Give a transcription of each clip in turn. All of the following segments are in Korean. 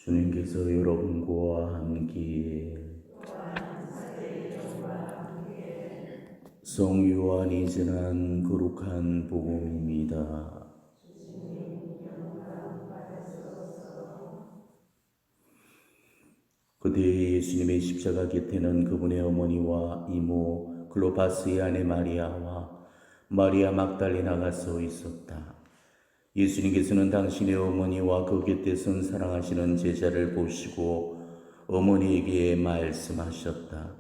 주님께서 여러분과 함께 성요한이 전한 거룩한 복음입니다. 그때 예수님의 십자가 곁에는 그분의 어머니와 이모 클로파스의 아내 마리아와 마리아 막달레나가 서 있었다. 예수님께서는 당신의 어머니와 그 곁에 선 사랑하시는 제자를 보시고 어머니에게 말씀하셨다.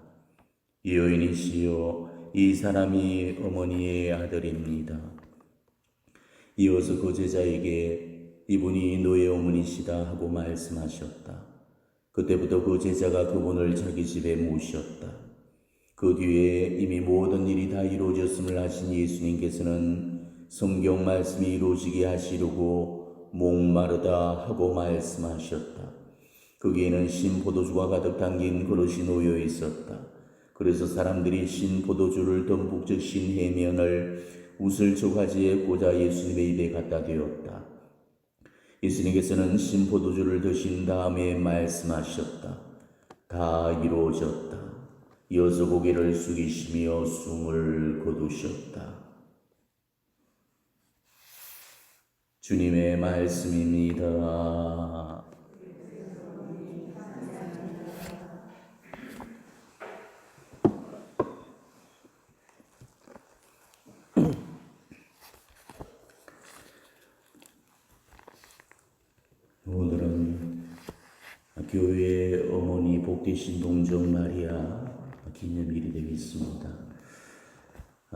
여인이시여, 이 사람이 어머니의 아들입니다. 이어서 그 제자에게 이분이 너의 어머니시다 하고 말씀하셨다. 그때부터 그 제자가 그분을 자기 집에 모셨다. 그 뒤에 이미 모든 일이 다 이루어졌음을 아신 예수님께서는 성경 말씀이 이루어지게 하시려고 목마르다 하고 말씀하셨다. 거기에는 신 포도주가 가득 담긴 그릇이 놓여 있었다. 그래서 사람들이 신 포도주를 듬뿍 적신 해면을 우슬 조가지에 꽂아 예수님의 입에 갖다 대었다. 예수님께서는 신 포도주를 드신 다음에 말씀하셨다. 다 이루어졌다. 이어서 고개를 숙이시며 숨을 거두셨다. 주님의 말씀입니다. 오늘은 교회의 어머니 복되신 동정 마리아 기념일이 되겠습니다.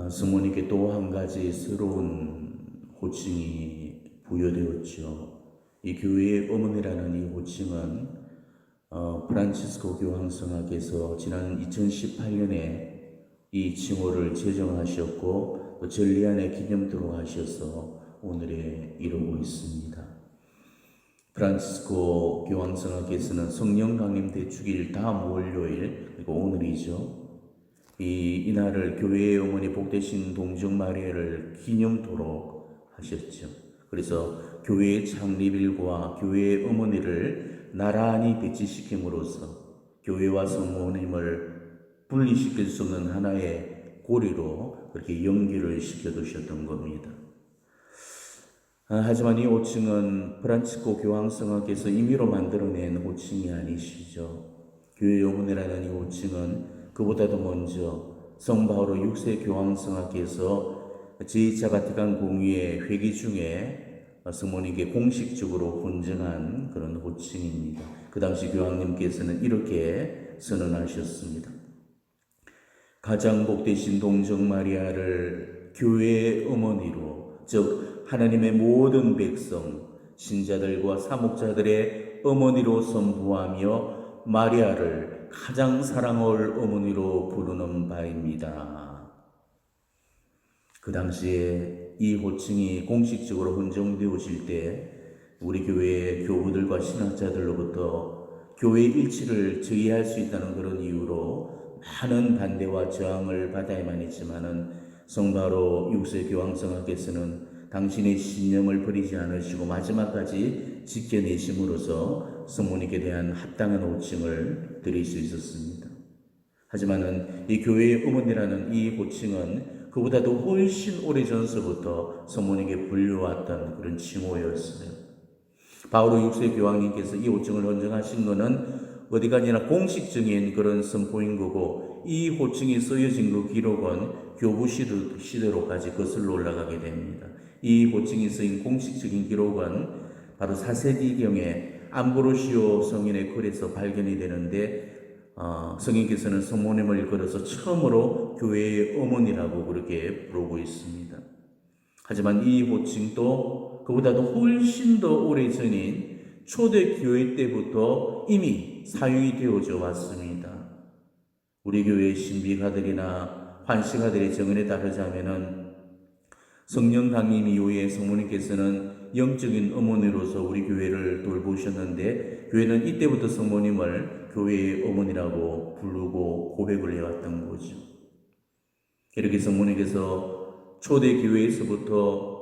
성모님께 또 한 가지 새로운 호칭이 부여되었죠. 이 교회의 어머니라는 이 호칭은 프란치스코 교황성하께서 지난 2018년에 이 칭호를 제정하셨고 또 전리안에 기념토록 하셔서 오늘에 이루고 있습니다. 프란치스코 교황성하께서는 성령 강림 대축일 다음 월요일 그리고 오늘이죠. 이날을 교회의 어머니 복되신 동정 마리아를 기념토록 하셨죠. 그래서 교회의 창립일과 교회의 어머니를 나란히 배치시킴으로써 교회와 성모님을 분리시킬 수 없는 하나의 고리로 그렇게 연결을 시켜두셨던 겁니다. 하지만 이 호칭은 프란치스코 교황성하께서 임의로 만들어낸 호칭이 아니시죠. 교회의 어머니라는 이 호칭은 그보다도 먼저 성 바오로 6세 교황성하께서 제2차 바티칸 공의회 회기 중에 성모님께 공식적으로 훈정한 그런 호칭입니다. 그 당시 교황님께서는 이렇게 선언하셨습니다. 가장 복되신 동정 마리아를 교회의 어머니로, 즉 하나님의 모든 백성, 신자들과 사목자들의 어머니로 선부하며 마리아를 가장 사랑할 어머니로 부르는 바입니다. 그 당시에 이 호칭이 공식적으로 헌정되어질 때 우리 교회의 교우들과 신학자들로부터 교회 일치를 저해할 수 있다는 그런 이유로 많은 반대와 저항을 받아야만 했지만은 성바로 6세 교황성하께서는 당신의 신념을 버리지 않으시고 마지막까지 지켜내심으로써 성모님께 대한 합당한 호칭을 드릴 수 있었습니다. 하지만은 이 교회의 어머니라는 이 호칭은 그보다도 훨씬 오래전서부터 성모님께 불려왔던 그런 칭호였어요. 바오로 6세 교황님께서 이 호칭을 헌정하신 것은 어디가 아니라 공식적인 그런 선포인 거고, 이 호칭이 쓰여진 그 기록은 교부 시대로까지 거슬러 올라가게 됩니다. 이 호칭이 쓰인 공식적인 기록은 바로 4세기경에 암브로시오 성인의 글에서 발견이 되는데, 성인께서는 성모님을 일컬어서 처음으로 교회의 어머니라고 그렇게 부르고 있습니다. 하지만 이 호칭도 그보다도 훨씬 더 오래전인 초대교회 때부터 이미 사용이 되어져 왔습니다. 우리 교회의 신비가들이나 환시가들의 정언에 따르자면은 성령 강림 이후에 성모님께서는 영적인 어머니로서 우리 교회를 돌보셨는데, 교회는 이때부터 성모님을 교회의 어머니라고 부르고 고백을 해왔던 거죠. 이렇게 성모님께서 초대교회에서부터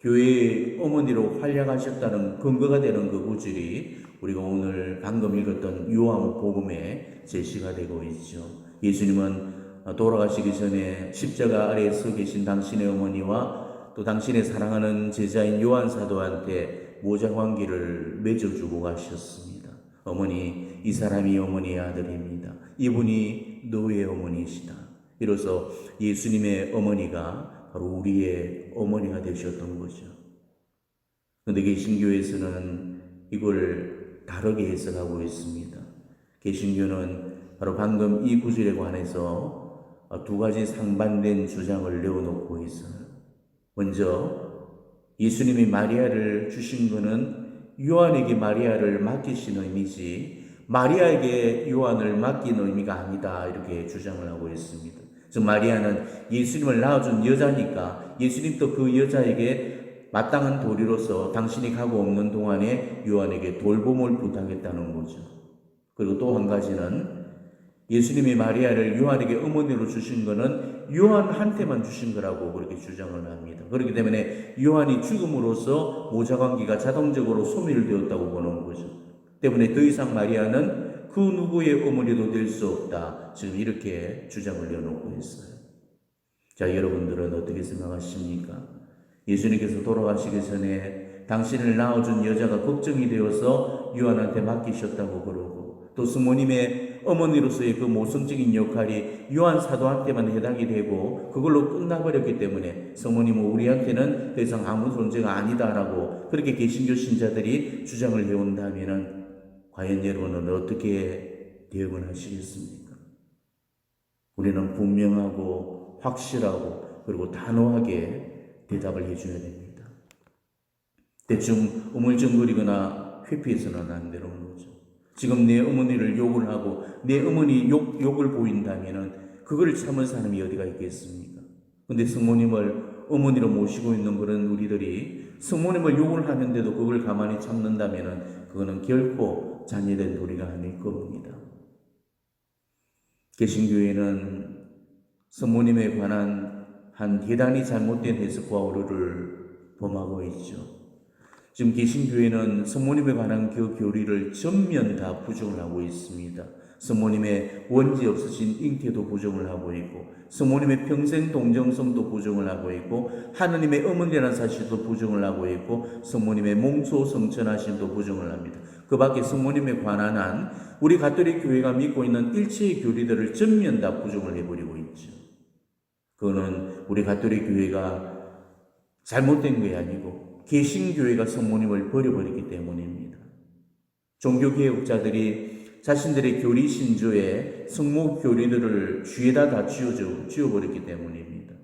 교회의 어머니로 활약하셨다는 근거가 되는 그 구절이 우리가 오늘 방금 읽었던 요한복음에 제시가 되고 있죠. 예수님은 돌아가시기 전에 십자가 아래에 서 계신 당신의 어머니와 또 당신의 사랑하는 제자인 요한 사도한테 모자 관계를 맺어주고 가셨습니다. 어머니, 이 사람이 어머니의 아들입니다. 이분이 너의 어머니이시다. 이로써 예수님의 어머니가 바로 우리의 어머니가 되셨던 거죠. 그런데 개신교에서는 이걸 다르게 해석하고 있습니다. 개신교는 바로 방금 이 구절에 관해서 두 가지 상반된 주장을 내어놓고 있어요. 먼저 예수님이 마리아를 주신 것은 요한에게 마리아를 맡기신 의미지 마리아에게 요한을 맡긴 의미가 아니다, 이렇게 주장을 하고 있습니다. 즉 마리아는 예수님을 낳아준 여자니까 예수님도 그 여자에게 마땅한 도리로서 당신이 가고 없는 동안에 요한에게 돌봄을 부탁했다는 거죠. 그리고 또 한 가지는 예수님이 마리아를 요한에게 어머니로 주신 것은 요한한테만 주신 거라고 그렇게 주장을 합니다. 그렇기 때문에 요한이 죽음으로써 모자관계가 자동적으로 소멸되었다고 보는 거죠. 때문에 더 이상 마리아는 그 누구의 어머니도 될 수 없다, 지금 이렇게 주장을 내놓고 있어요. 자, 여러분들은 어떻게 생각하십니까? 예수님께서 돌아가시기 전에 당신을 낳아준 여자가 걱정이 되어서 요한한테 맡기셨다고 그러고, 또 스모님의 어머니로서의 그 모성적인 역할이 요한 사도한테만 해당이 되고 그걸로 끝나버렸기 때문에 성모님은 우리한테는 더 이상 아무 존재가 아니다라고 그렇게 개신교 신자들이 주장을 해온다면 과연 여러분은 어떻게 대응을 하시겠습니까? 우리는 분명하고 확실하고 그리고 단호하게 대답을 해줘야 됩니다. 대충 우물쩡거리거나 회피해서는 안 되는 거죠. 지금 내 어머니를 욕을 하고 내 어머니 욕을 보인다면 그걸 참을 사람이 어디가 있겠습니까? 근데 성모님을 어머니로 모시고 있는 그런 우리들이 성모님을 욕을 하는데도 그걸 가만히 참는다면 그거는 결코 자녀된 도리가 아닐 겁니다. 개신교회는 성모님에 관한 한 대단히 잘못된 해석과 오류를 범하고 있죠. 지금 개신교회는 성모님에 관한 그 교리를 전면 다 부정을 하고 있습니다. 성모님의 원죄 없으신 잉태도 부정을 하고 있고 성모님의 평생 동정성도 부정을 하고 있고 하느님의 어머니라는 사실도 부정을 하고 있고 성모님의 몸소 성천하심도 부정을 합니다. 그 밖에 성모님에 관한 한 우리 가톨릭 교회가 믿고 있는 일체의 교리들을 전면 다 부정을 해버리고 있죠. 그거는 우리 가톨릭 교회가 잘못된 게 아니고 개신교회가 성모님을 버려버렸기 때문입니다. 종교개혁자들이 자신들의 교리 신조에 성모 교리들을 쥐에다 다 쥐어버렸기 때문입니다.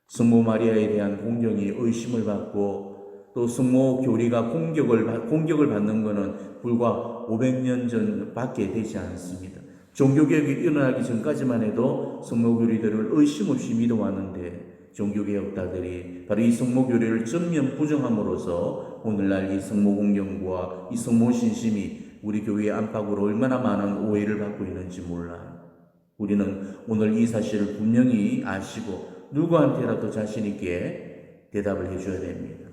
성모 마리아에 대한 공경이 의심을 받고 또 성모 교리가 공격을 받는 것은 불과 500년 전밖에 되지 않습니다. 종교개혁이 일어나기 전까지만 해도 성모 교리들을 의심 없이 믿어왔는데 종교개혁자들이 바로 이 성모교리를 전면 부정함으로써 오늘날 이 성모공경과 이 성모신심이 우리 교회의 안팎으로 얼마나 많은 오해를 받고 있는지 몰라요. 우리는 오늘 이 사실을 분명히 아시고 누구한테라도 자신 있게 대답을 해줘야 됩니다.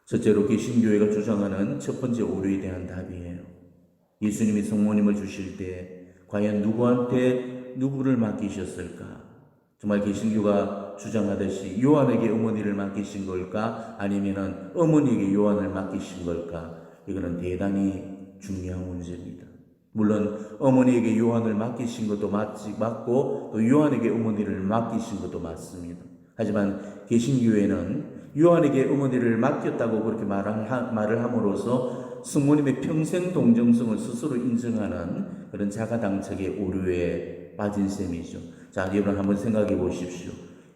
첫째로 개신교회가 주장하는 첫 번째 오류에 대한 답이에요. 예수님이 성모님을 주실 때 과연 누구한테 누구를 맡기셨을까? 정말 개신교가 주장하듯이 요한에게 어머니를 맡기신 걸까? 아니면 어머니에게 요한을 맡기신 걸까? 이거는 대단히 중요한 문제입니다. 물론 어머니에게 요한을 맡기신 것도 맞고 또 요한에게 어머니를 맡기신 것도 맞습니다. 하지만 개신교회는 요한에게 어머니를 맡겼다고 그렇게 말을 함으로써 성모님의 평생 동정성을 스스로 인정하는 그런 자가당착의 오류에 빠진 셈이죠. 자, 여러분 한번 생각해 보십시오.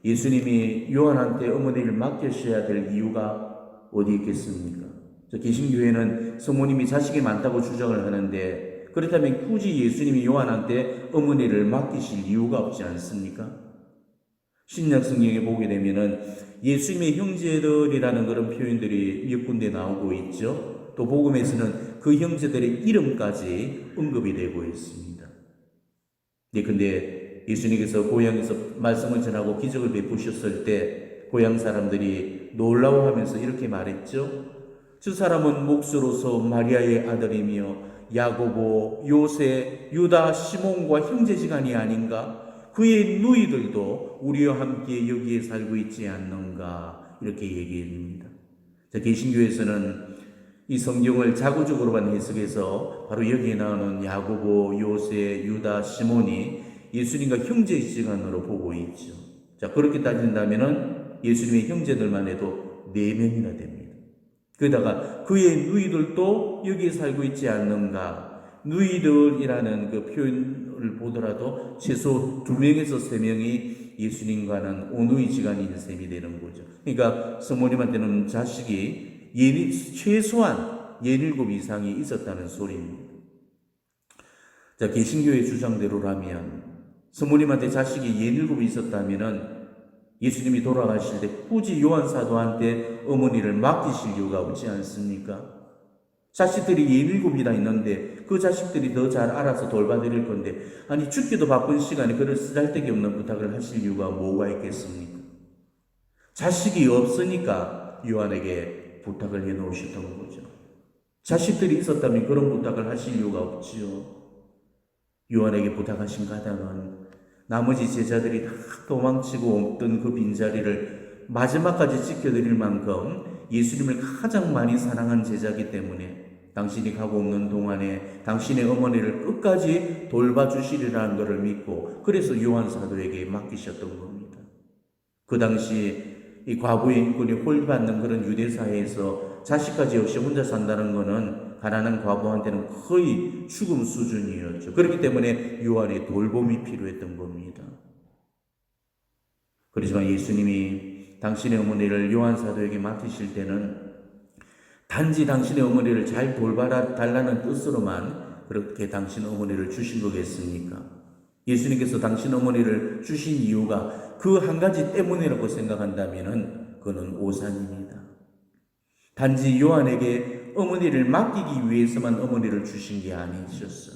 예수님이 요한한테 어머니를 맡기셔야 될 이유가 어디 있겠습니까? 개신교회는 성모님이 자식이 많다고 주장을 하는데 그렇다면 굳이 예수님이 요한한테 어머니를 맡기실 이유가 없지 않습니까? 신약 성경에 보게 되면은 예수님의 형제들이라는 그런 표현들이 몇 군데 나오고 있죠. 또 복음에서는 그 형제들의 이름까지 언급이 되고 있습니다. 근데 예수님께서 고향에서 말씀을 전하고 기적을 베푸셨을 때 고향 사람들이 놀라워하면서 이렇게 말했죠. 저 사람은 몫으로서 마리아의 아들이며 야고보, 요새, 유다, 시몬과 형제지간이 아닌가? 그의 누이들도 우리와 함께 여기에 살고 있지 않는가? 이렇게 얘기합니다. 개신교에서는 이 성경을 자구적으로만 해석해서 바로 여기에 나오는 야고보, 요새, 유다, 시몬이 예수님과 형제지간으로 보고 있죠. 자, 그렇게 따진다면은 예수님의 형제들만 해도 4명이나 됩니다. 그러다가 그의 누이들도 여기에 살고 있지 않는가? 누이들이라는 그 표현을 보더라도 최소 2명에서 3명이 예수님과는 오누이 지간이 있는 셈이 되는 거죠. 그러니까 성모님한테는 자식이 최소한 17 이상이 있었다는 소리입니다. 자, 개신교의 주장대로라면 성모님한테 자식이 17이 있었다면은 예수님이 돌아가실 때 굳이 요한 사도한테 어머니를 맡기실 이유가 없지 않습니까? 자식들이 17이나 있는데 그 자식들이 더 잘 알아서 돌봐드릴 건데, 아니 죽기도 바쁜 시간에 그럴 쓰잘데기 없는 부탁을 하실 이유가 뭐가 있겠습니까? 자식이 없으니까 요한에게 부탁을 해놓으셨던 거죠. 자식들이 있었다면 그런 부탁을 하실 이유가 없지요. 요한에게 부탁하신 가닥은 나머지 제자들이 다 도망치고 없던 그 빈자리를 마지막까지 지켜드릴 만큼 예수님을 가장 많이 사랑한 제자이기 때문에 당신이 가고 없는 동안에 당신의 어머니를 끝까지 돌봐주시리라는 것을 믿고, 그래서 요한 사도에게 맡기셨던 겁니다. 그 당시 이 과부의 인권이 홀받는 그런 유대사회에서 자식까지 없이 혼자 산다는 것은 가난한 과부한테는 거의 죽음 수준이었죠. 그렇기 때문에 요한의 돌봄이 필요했던 겁니다. 그렇지만 예수님이 당신의 어머니를 요한 사도에게 맡기실 때는 단지 당신의 어머니를 잘 돌봐달라는 뜻으로만 그렇게 당신 어머니를 주신 거겠습니까? 예수님께서 당신 어머니를 주신 이유가 그 한 가지 때문이라고 생각한다면 그는 오산입니다. 단지 요한에게 어머니를 맡기기 위해서만 어머니를 주신 게 아니셨어요.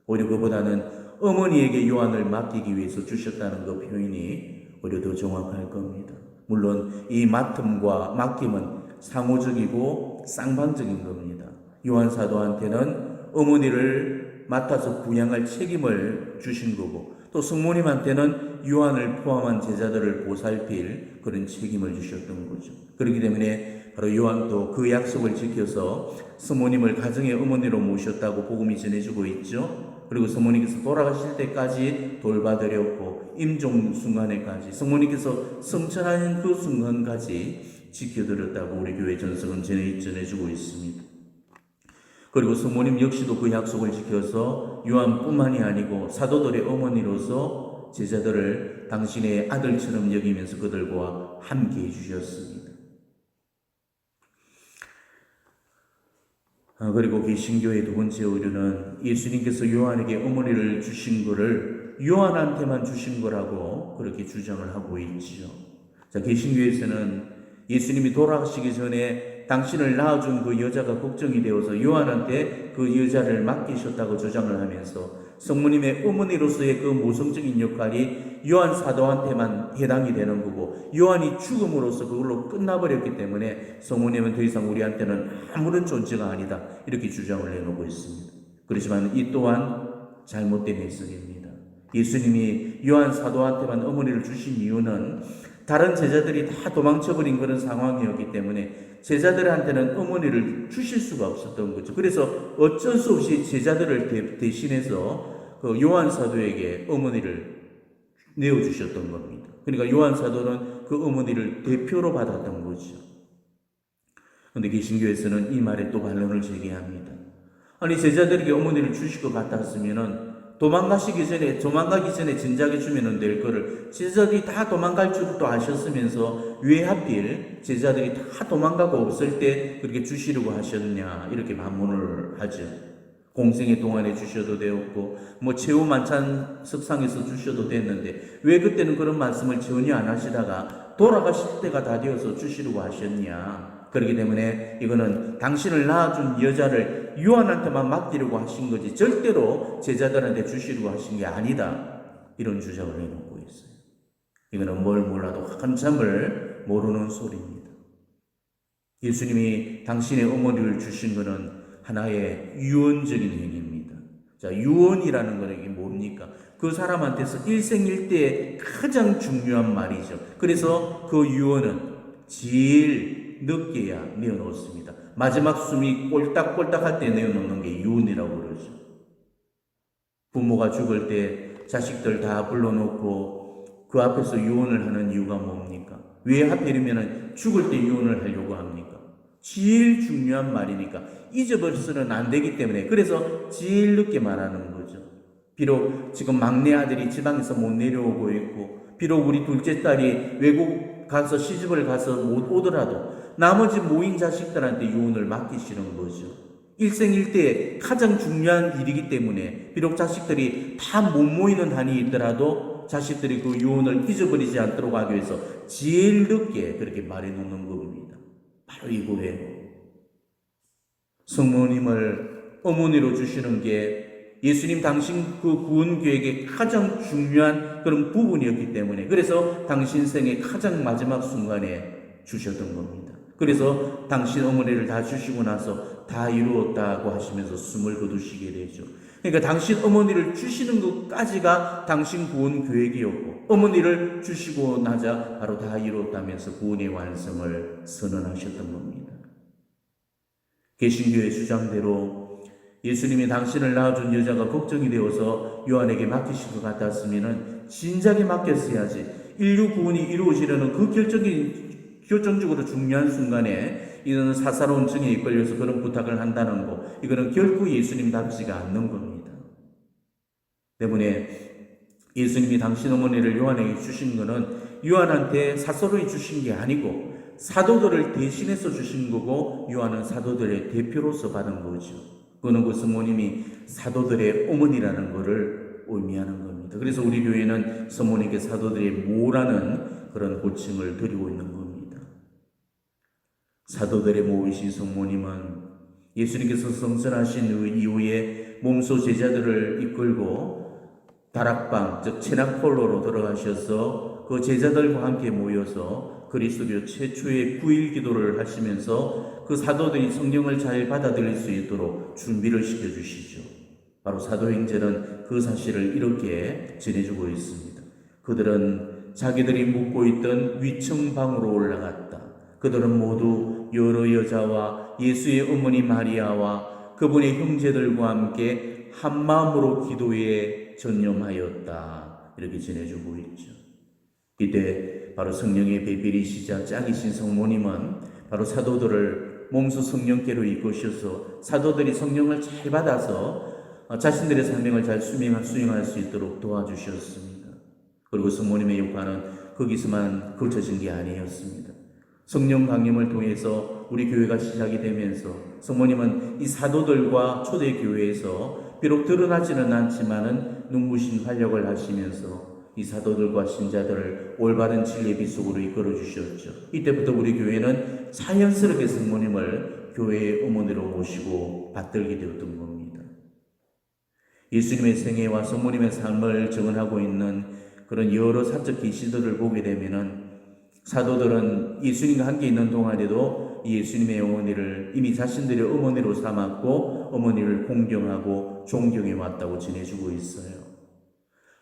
오히려 그보다는 어머니에게 요한을 맡기기 위해서 주셨다는 그 표현이 오히려 더 정확할 겁니다. 물론 이 맡음과 맡김은 상호적이고 쌍방적인 겁니다. 요한 사도한테는 어머니를 맡아서 부양할 책임을 주신 거고, 또 성모님한테는 요한을 포함한 제자들을 보살필 그런 책임을 주셨던 거죠. 그렇기 때문에 바로 요한도 그 약속을 지켜서 성모님을 가정의 어머니로 모셨다고 복음이 전해지고 있죠. 그리고 성모님께서 돌아가실 때까지 돌봐드렸고, 임종 순간에까지, 성모님께서 성천하는 그 순간까지 지켜드렸다고 우리 교회 전성은 전해지고 있습니다. 그리고 성모님 역시도 그 약속을 지켜서 요한뿐만이 아니고 사도들의 어머니로서 제자들을 당신의 아들처럼 여기면서 그들과 함께 해주셨습니다. 그리고 개신교의 2번째 의료는 예수님께서 요한에게 어머니를 주신 것을 요한한테만 주신 거라고 그렇게 주장을 하고 있지요. 자, 개신교에서는 예수님이 돌아가시기 전에 당신을 낳아준 그 여자가 걱정이 되어서 요한한테 그 여자를 맡기셨다고 주장을 하면서 성모님의 어머니로서의 그 모성적인 역할이 요한 사도한테만 해당이 되는 거고, 요한이 죽음으로써 그걸로 끝나버렸기 때문에 성모님은 더 이상 우리한테는 아무런 존재가 아니다, 이렇게 주장을 해놓고 있습니다. 그렇지만 이 또한 잘못된 해석입니다. 예수님이 요한 사도한테만 어머니를 주신 이유는 다른 제자들이 다 도망쳐버린 그런 상황이었기 때문에 제자들한테는 어머니를 주실 수가 없었던 거죠. 그래서 어쩔 수 없이 제자들을 대신해서 그 요한 사도에게 어머니를 내어주셨던 겁니다. 그러니까 요한 사도는 그 어머니를 대표로 받았던 거죠. 그런데 개신교에서는 이 말에 또 반론을 제기합니다. 아니, 제자들에게 어머니를 주실 것 같았으면은 도망가기 전에 진작에 주면 될 거를 제자들이 다 도망갈 줄도 아셨으면서 왜 하필 제자들이 다 도망가고 없을 때 그렇게 주시려고 하셨냐, 이렇게 반문을 하죠. 공생의 동안에 주셔도 되었고 최후 만찬 석상에서 주셔도 됐는데 왜 그때는 그런 말씀을 전혀 안 하시다가 돌아가실 때가 다 되어서 주시려고 하셨냐. 그렇기 때문에 이거는 당신을 낳아준 여자를 요한한테만 맡기려고 하신 거지 절대로 제자들한테 주시려고 하신 게 아니다, 이런 주장을 해놓고 있어요. 이거는 뭘 몰라도 한참을 모르는 소리입니다. 예수님이 당신의 어머니를 주신 것은 하나의 유언적인 행위입니다. 자, 유언이라는 것은 이게 뭡니까? 그 사람한테서 일생일대의 가장 중요한 말이죠. 그래서 그 유언은 제일 늦게야 내어놓습니다. 마지막 숨이 꼴딱꼴딱할 때 내어놓는 게 유언이라고 그러죠. 부모가 죽을 때 자식들 다 불러놓고 그 앞에서 유언을 하는 이유가 뭡니까? 왜 하필이면 죽을 때 유언을 하려고 합니까? 제일 중요한 말이니까 잊어버려서는 안 되기 때문에, 그래서 제일 늦게 말하는 거죠. 비록 지금 막내 아들이 지방에서 못 내려오고 있고, 비록 우리 둘째 딸이 외국 가서 시집을 가서 못 오더라도 나머지 모인 자식들한테 유언을 맡기시는 거죠. 일생일대에 가장 중요한 일이기 때문에 비록 자식들이 다 못 모이는 한이 있더라도 자식들이 그 유언을 잊어버리지 않도록 하기 위해서 제일 늦게 그렇게 말해놓는 겁니다. 바로 이거예요. 성모님을 어머니로 주시는 게 예수님 당신 그 구원 계획의 가장 중요한 그런 부분이었기 때문에, 그래서 당신 생의 가장 마지막 순간에 주셨던 겁니다. 그래서 당신 어머니를 다 주시고 나서 다 이루었다고 하시면서 숨을 거두시게 되죠. 그러니까 당신 어머니를 주시는 것까지가 당신 구원 계획이었고, 어머니를 주시고 나자 바로 다 이루었다면서 구원의 완성을 선언하셨던 겁니다. 개신교의 주장대로 예수님이 당신을 낳아준 여자가 걱정이 되어서 요한에게 맡기실 것 같았으면 진작에 맡겼어야지, 인류 구원이 이루어지려는 그 결정적으로 중요한 순간에 이는 사사로운 증에 이끌려서 그런 부탁을 한다는 거, 이거는 결코 예수님답지가 않는 겁니다. 때문에 예수님이 당신 어머니를 요한에게 주신 것은 요한한테 사서로이 주신 게 아니고 사도들을 대신해서 주신 거고, 요한은 사도들의 대표로서 받은 거죠. 그는 그 성모님이 사도들의 어머니라는 것을 의미하는 겁니다. 그래서 우리 교회는 성모님께 사도들의 모라는 그런 호칭을 드리고 있는 겁니다. 사도들의 모이신 성모님은 예수님께서 성천하신 이후에 몸소 제자들을 이끌고 다락방, 즉 체납폴로로 들어가셔서 그 제자들과 함께 모여서 그리스도교 최초의 9일 기도를 하시면서 그 사도들이 성령을 잘 받아들일 수 있도록 준비를 시켜주시죠. 바로 사도행전은 그 사실을 이렇게 전해주고 있습니다. 그들은 자기들이 묵고 있던 위층방으로 올라갔다. 그들은 모두 여러 여자와 예수의 어머니 마리아와 그분의 형제들과 함께 한 마음으로 기도에 전념하였다. 이렇게 전해주고 있죠. 이때 바로 성령의 배필이시자 짱이신 성모님은 바로 사도들을 몸소 성령께로 이끄셔서 사도들이 성령을 잘 받아서 자신들의 사명을 잘 수행할 수 있도록 도와주셨습니다. 그리고 성모님의 역할은 거기서만 그쳐진 게 아니었습니다. 성령 강림을 통해서 우리 교회가 시작이 되면서 성모님은 이 사도들과 초대교회에서 비록 드러나지는 않지만은 눈부신 활약을 하시면서 이 사도들과 신자들을 올바른 진리의 빛 속으로 이끌어 주셨죠. 이때부터 우리 교회는 자연스럽게 성모님을 교회의 어머니로 모시고 받들게 되었던 겁니다. 예수님의 생애와 성모님의 삶을 증언하고 있는 그런 여러 사적 계시들을 보게 되면은 사도들은 예수님과 함께 있는 동안에도 예수님의 어머니를 이미 자신들의 어머니로 삼았고 어머니를 공경하고 존경해 왔다고 전해주고 있어요.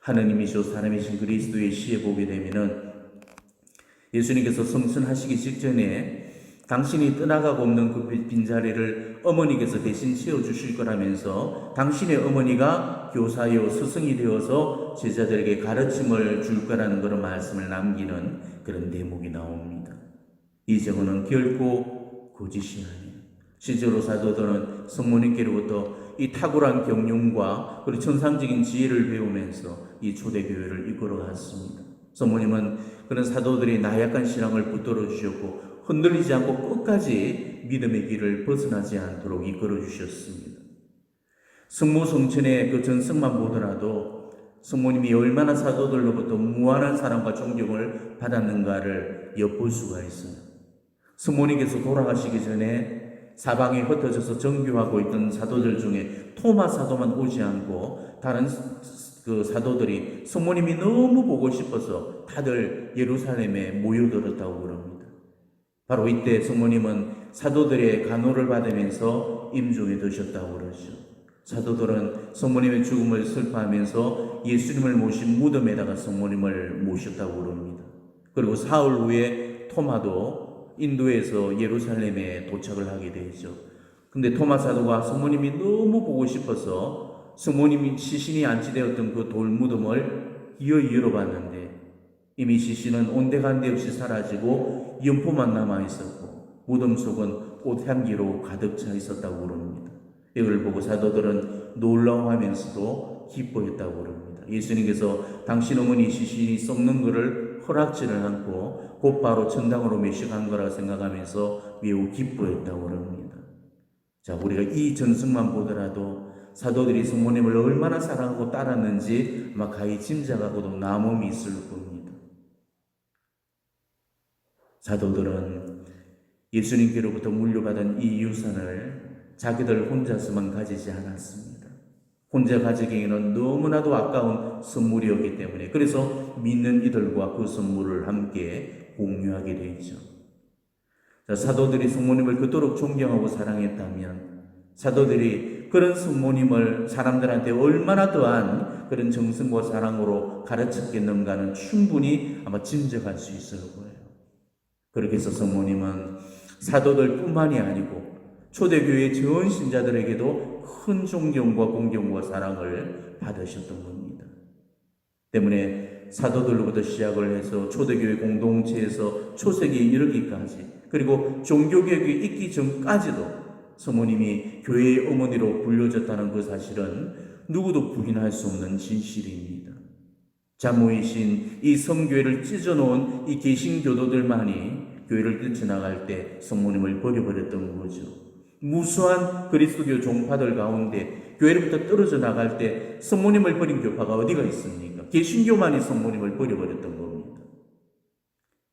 하느님이시오 사람이신 그리스도의 시에 보게 되면은 예수님께서 성천하시기 직전에 당신이 떠나가고 없는 그 빈자리를 어머니께서 대신 채워주실 거라면서 당신의 어머니가 교사요 스승이 되어서 제자들에게 가르침을 줄 거라는 그런 말씀을 남기는 그런 대목이 나옵니다. 이 증언은 결코 거짓이 아니에요. 실제로 사도들은 성모님께로부터 이 탁월한 경륜과 그리고 천상적인 지혜를 배우면서 이 초대교회를 이끌어갔습니다. 성모님은 그런 사도들이 나약한 신앙을 붙들어 주셨고 흔들리지 않고 끝까지 믿음의 길을 벗어나지 않도록 이끌어 주셨습니다. 성모 성천의 그 전승만 보더라도 성모님이 얼마나 사도들로부터 무한한 사랑과 존경을 받았는가를 엿볼 수가 있어요. 성모님께서 돌아가시기 전에 사방에 흩어져서 정교하고 있던 사도들 중에 토마 사도만 오지 않고 다른 그 사도들이 성모님이 너무 보고 싶어서 다들 예루살렘에 모여들었다고 그럽니다. 바로 이때 성모님은 사도들의 간호를 받으면서 임종에 드셨다고 그러죠. 사도들은 성모님의 죽음을 슬퍼하면서 예수님을 모신 무덤에다가 성모님을 모셨다고 그럽니다. 그리고 사흘 후에 토마도 인도에서 예루살렘에 도착을 하게 되죠. 근데 토마 사도가 성모님이 너무 보고 싶어서 성모님이 시신이 안치되었던 그 돌무덤을 열어봤는데 이미 시신은 온데간데 없이 사라지고 연포만 남아있었고 무덤 속은 꽃향기로 가득 차 있었다고 그럽니다. 이걸 보고 사도들은 놀라워하면서도 기뻐했다고 그럽니다. 예수님께서 당신 어머니 시신이 썩는 것을 허락지를 않고 곧바로 천당으로 매식한 거라 생각하면서 매우 기뻐했다고 그럽니다. 자, 우리가 이 전승만 보더라도 사도들이 성모님을 얼마나 사랑하고 따랐는지 아마 가히 짐작하고도 남음이 있을 겁니다. 사도들은 예수님께로부터 물려받은 이 유산을 자기들 혼자서만 가지지 않았습니다. 혼자 가지기에는 너무나도 아까운 선물이었기 때문에 그래서 믿는 이들과 그 선물을 함께 공유하게 되죠. 자, 사도들이 성모님을 그토록 존경하고 사랑했다면 사도들이 그런 성모님을 사람들한테 얼마나 더한 그런 정성과 사랑으로 가르쳤겠는가는 충분히 아마 짐작할 수 있을 거예요. 그렇게 해서 성모님은 사도들뿐만이 아니고 초대교회 전 신자들에게도 큰 존경과 공경과 사랑을 받으셨던 겁니다. 때문에 사도들로부터 시작을 해서 초대교회 공동체에서 초세기에 이르기까지 그리고 종교개혁이 있기 전까지도 성모님이 교회의 어머니로 불려졌다는 그 사실은 누구도 부인할 수 없는 진실입니다. 자모이신 이 성교회를 찢어놓은 이 개신교도들만이 교회를 뛰쳐나갈 때 성모님을 버려버렸던 거죠. 무수한 그리스도교 종파들 가운데 교회로부터 떨어져 나갈 때 성모님을 버린 교파가 어디가 있습니까? 개신교만이 성모님을 버려버렸던 겁니다.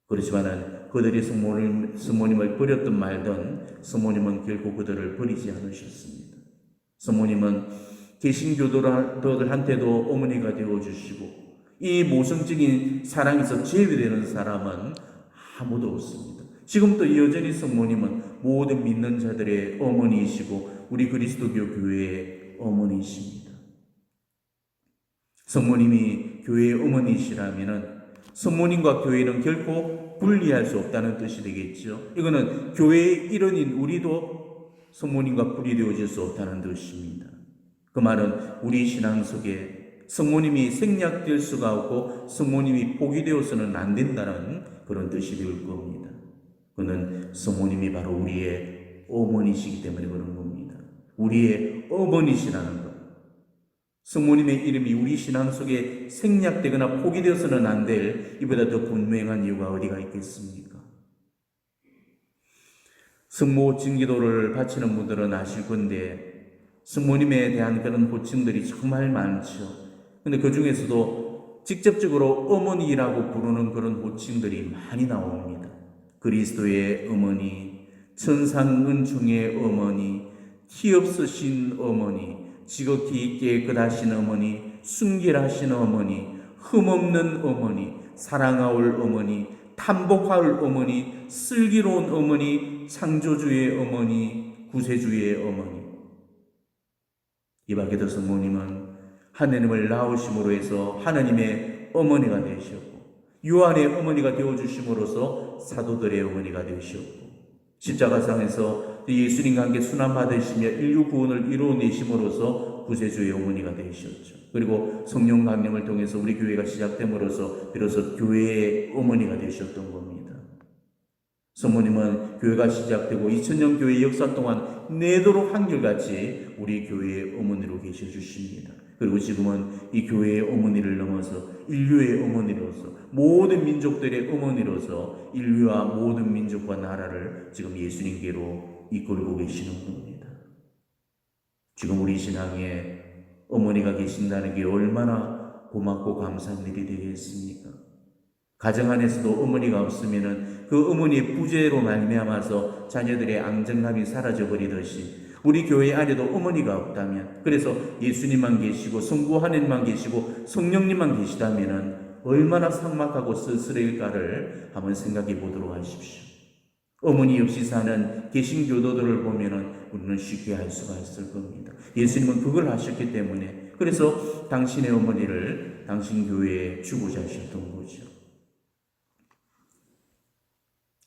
그렇지만은 그들이 성모님을 버렸든 말든 성모님은 결국 그들을 버리지 않으셨습니다. 성모님은 개신교도들한테도 어머니가 되어주시고 이 모성적인 사랑에서 제외되는 사람은 아무도 없습니다. 지금도 여전히 성모님은 모든 믿는 자들의 어머니이시고 우리 그리스도교 교회의 어머니이십니다. 성모님이 교회의 어머니이시라면 성모님과 교회는 결코 분리할 수 없다는 뜻이 되겠죠. 이거는 교회의 일원인 우리도 성모님과 분리되어질 수 없다는 뜻입니다. 그 말은 우리 신앙 속에 성모님이 생략될 수가 없고 성모님이 포기되어서는 안 된다는 그런 뜻이 될 겁니다. 그는 성모님이 바로 우리의 어머니시기 때문에 그런 겁니다. 우리의 어머니시라는 것. 성모님의 이름이 우리 신앙 속에 생략되거나 포기되어서는 안 될 이보다 더 분명한 이유가 어디가 있겠습니까? 성모 진기도를 바치는 분들은 아실 건데 성모님에 대한 그런 호칭들이 정말 많죠. 근데 그 중에서도 직접적으로 어머니라고 부르는 그런 호칭들이 많이 나옵니다. 그리스도의 어머니, 천상은총의 어머니, 티 없으신 어머니, 지극히 깨끗하신 어머니, 순결하신 어머니, 흠없는 어머니, 사랑하올 어머니, 탐복하올 어머니, 슬기로운 어머니, 창조주의 어머니, 구세주의 어머니. 이 밖에도 성모님은 하느님을 낳으심으로 해서 하나님의 어머니가 되셨고 요한의 어머니가 되어주심으로써 사도들의 어머니가 되셨고 십자가상에서 예수님과 함께 순환받으시며 인류 구원을 이루어내심으로써 구세주의 어머니가 되셨죠. 그리고 성령 강림을 통해서 우리 교회가 시작됨으로써 비로소 교회의 어머니가 되셨던 겁니다. 성모님은 교회가 시작되고 2000년 교회 역사 동안 내도록 한결같이 우리 교회의 어머니로 계셔 주십니다. 그리고 지금은 이 교회의 어머니를 넘어서 인류의 어머니로서 모든 민족들의 어머니로서 인류와 모든 민족과 나라를 지금 예수님께로 이끌고 계시는 겁니다. 지금 우리 신앙에 어머니가 계신다는 게 얼마나 고맙고 감사한 일이 되겠습니까? 가정 안에서도 어머니가 없으면은 그 어머니의 부재로 말미암아서 자녀들의 안정감이 사라져 버리듯이 우리 교회 안에도 어머니가 없다면, 그래서 예수님만 계시고 성부 하나님만 계시고 성령님만 계시다면은 얼마나 삭막하고 쓸쓸할까를 한번 생각해 보도록 하십시오. 어머니 없이 사는 개신교도들을 보면은 우리는 쉽게 알 수가 있을 겁니다. 예수님은 그걸 하셨기 때문에, 그래서 당신의 어머니를 당신 교회에 주고자 하셨던 거죠.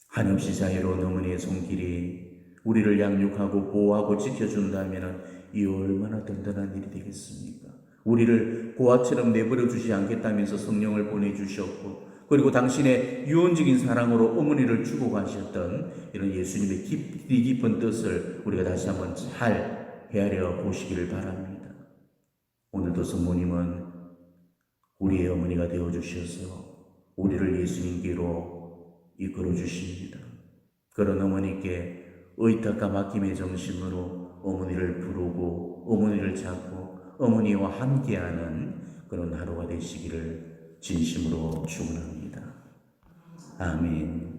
한없이 자유로운 어머니의 손길이 우리를 양육하고 보호하고 지켜준다면 이 얼마나 든든한 일이 되겠습니까? 우리를 고아처럼 내버려 주지 않겠다면서 성령을 보내주셨고, 그리고 당신의 유언적인 사랑으로 어머니를 주고 가셨던 이런 예수님의 깊이 깊은 뜻을 우리가 다시 한번 잘 헤아려 보시기를 바랍니다. 오늘도 성모님은 우리의 어머니가 되어주셔서 우리를 예수님께로 이끌어 주십니다. 그런 어머니께 의탁과 맡김의 정신으로 어머니를 부르고 어머니를 찾고 어머니와 함께하는 그런 하루가 되시기를 진심으로 축원합니다. 아멘.